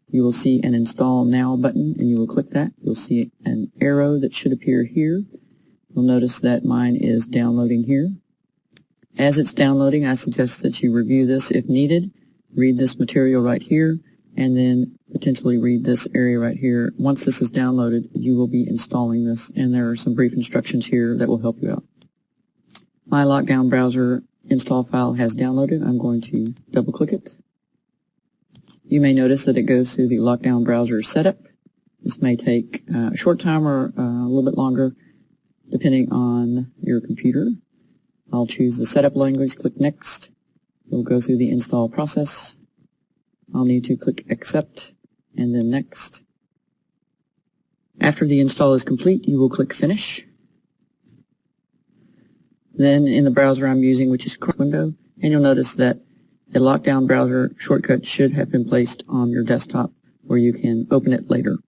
you will see an Install Now button, and you will click that. You'll see an arrow that should appear here. You'll notice that mine is downloading here. As it's downloading, I suggest that you review this if needed. Read this material right here, and then potentially read this area right here. Once this is downloaded, you will be installing this, and there are some brief instructions here that will help you out. My Lockdown Browser install file has downloaded. I'm going to double-click it. You may notice that it goes through the Lockdown Browser setup. This may take a short time or a little bit longer, depending on your computer. I'll choose the setup language, click Next. It'll go through the install process. I'll need to click Accept and then Next. After the install is complete, you will click Finish. Then in the browser I'm using, which is Chrome window, and you'll notice that a Lockdown Browser shortcut should have been placed on your desktop where you can open it later.